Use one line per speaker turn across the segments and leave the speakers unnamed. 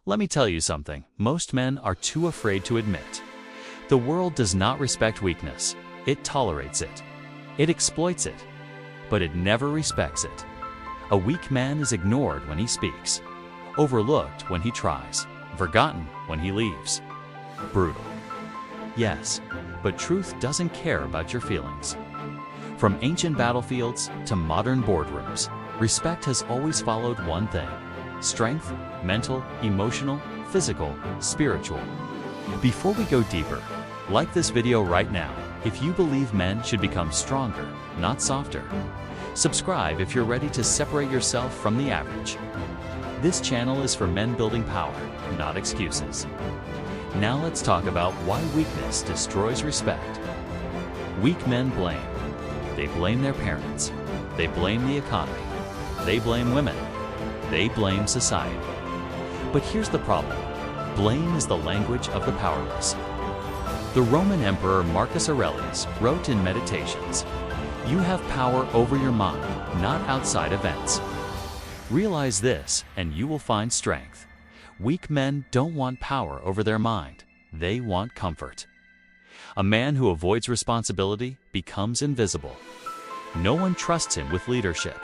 Let me tell you something most men are too afraid to admit. The world does not respect weakness. It tolerates it. It exploits it. But it never respects it. A weak man is ignored when he speaks, overlooked when he tries, forgotten when he leaves. Brutal. Yes, but truth doesn't care about your feelings. From ancient battlefields to modern boardrooms, respect has always followed one thing: strength, mental, emotional, physical, spiritual. Before we go deeper, like this video right now if you believe men should become stronger, not softer. Subscribe if you're ready to separate yourself from the average. This channel is for men building power, not excuses. Now let's talk about why weakness destroys respect. Weak men blame. They blame their parents. They blame the economy. They blame women. They blame society. But here's the problem. Blame is the language of the powerless. The Roman Emperor Marcus Aurelius wrote in Meditations, "You have power over your mind, not outside events." Realize this, and you will find strength. Weak men don't want power over their mind. They want comfort. A man who avoids responsibility becomes invisible. No one trusts him with leadership.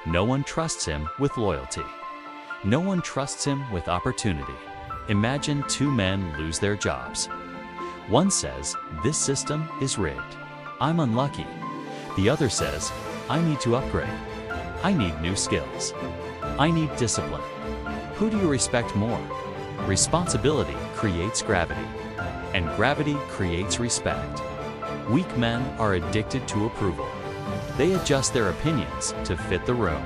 No one trusts him with loyalty. No one trusts him with opportunity. Imagine two men lose their jobs. One says, "This system is rigged. I'm unlucky." The other says, "I need to upgrade. I need new skills. I need discipline." Who do you respect more? Responsibility creates gravity, and gravity creates respect. Weak men are addicted to approval. They adjust their opinions to fit the room.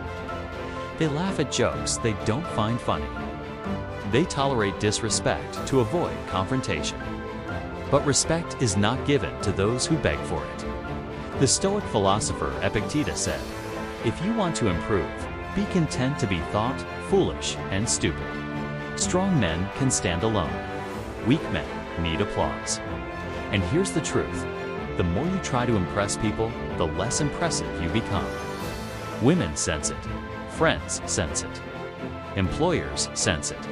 They laugh at jokes they don't find funny. They tolerate disrespect to avoid confrontation. But respect is not given to those who beg for it. The Stoic philosopher Epictetus said, "If you want to improve, be content to be thought foolish and stupid." Strong men can stand alone. Weak men need applause. And here's the truth. The more you try to impress people, the less impressive you become. Women sense it. Friends sense it. Employers sense it.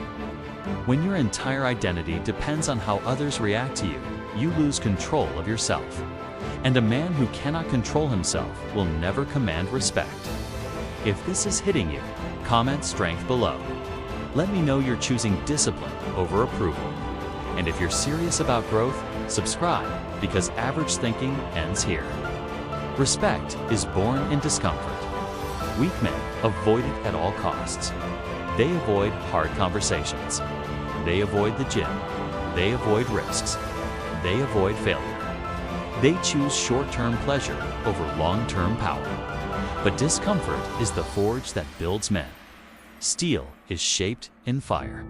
When your entire identity depends on how others react to you, you lose control of yourself. And a man who cannot control himself will never command respect. If this is hitting you, comment strength below. Let me know you're choosing discipline over approval. And if you're serious about growth, subscribe, because average thinking ends here. Respect is born in discomfort. Weak men avoid it at all costs. They avoid hard conversations. They avoid the gym. They avoid risks. They avoid failure. They choose short-term pleasure over long-term power. But discomfort is the forge that builds men. Steel is shaped in fire.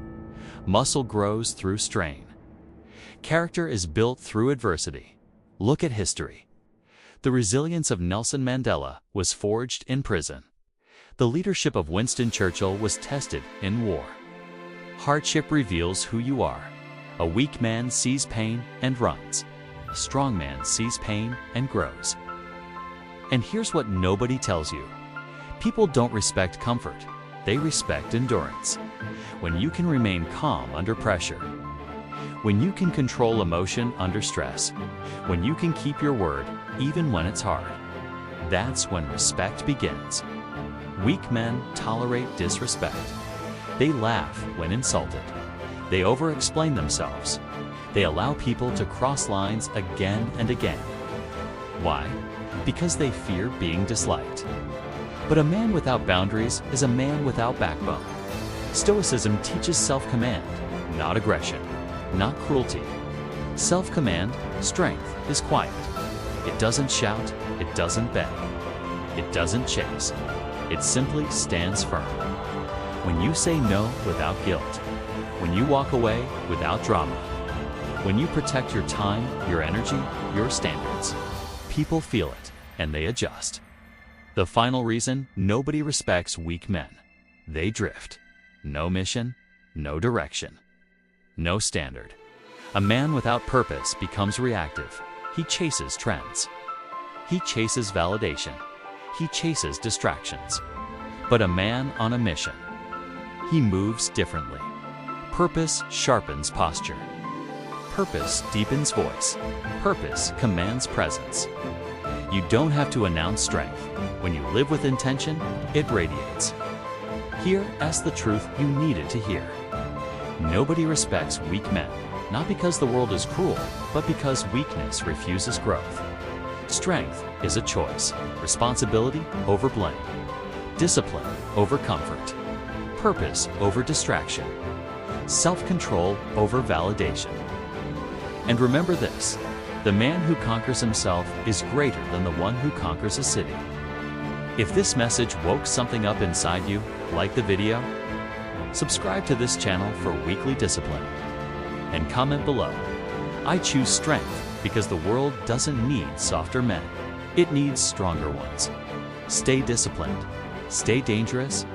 Muscle grows through strain. Character is built through adversity. Look at history. The resilience of Nelson Mandela was forged in prison. The leadership of Winston Churchill was tested in war. Hardship reveals who you are. A weak man sees pain and runs. A strong man sees pain and grows. And here's what nobody tells you. People don't respect comfort. They respect endurance. When you can remain calm under pressure. When you can control emotion under stress. When you can keep your word even when it's hard. That's when respect begins. Weak men tolerate disrespect. They laugh when insulted. They over-explain themselves. They allow people to cross lines again and again. Why? Because they fear being disliked. But a man without boundaries is a man without backbone. Stoicism teaches self-command, not aggression, not cruelty. Self-command, strength, is quiet. It doesn't shout, it doesn't beg. It doesn't chase. It simply stands firm. When you say no without guilt. When you walk away without drama. When you protect your time, your energy, your standards. People feel it, and they adjust. The final reason nobody respects weak men. They drift. No mission, no direction. No standard. A man without purpose becomes reactive. He chases trends. He chases validation. He chases distractions. But a man on a mission. He moves differently. Purpose sharpens posture. Purpose deepens voice. Purpose commands presence. You don't have to announce strength. When you live with intention, it radiates. Here as the truth you needed to hear. Nobody respects weak men, not because the world is cruel, but because weakness refuses growth. Strength is a choice. Responsibility over blame. Discipline over comfort. Purpose over distraction. Self-control over validation. And remember this, the man who conquers himself is greater than the one who conquers a city. If this message woke something up inside you, like the video, subscribe to this channel for weekly discipline, and comment below. I choose strength because the world doesn't need softer men. It needs stronger ones. Stay disciplined, stay dangerous,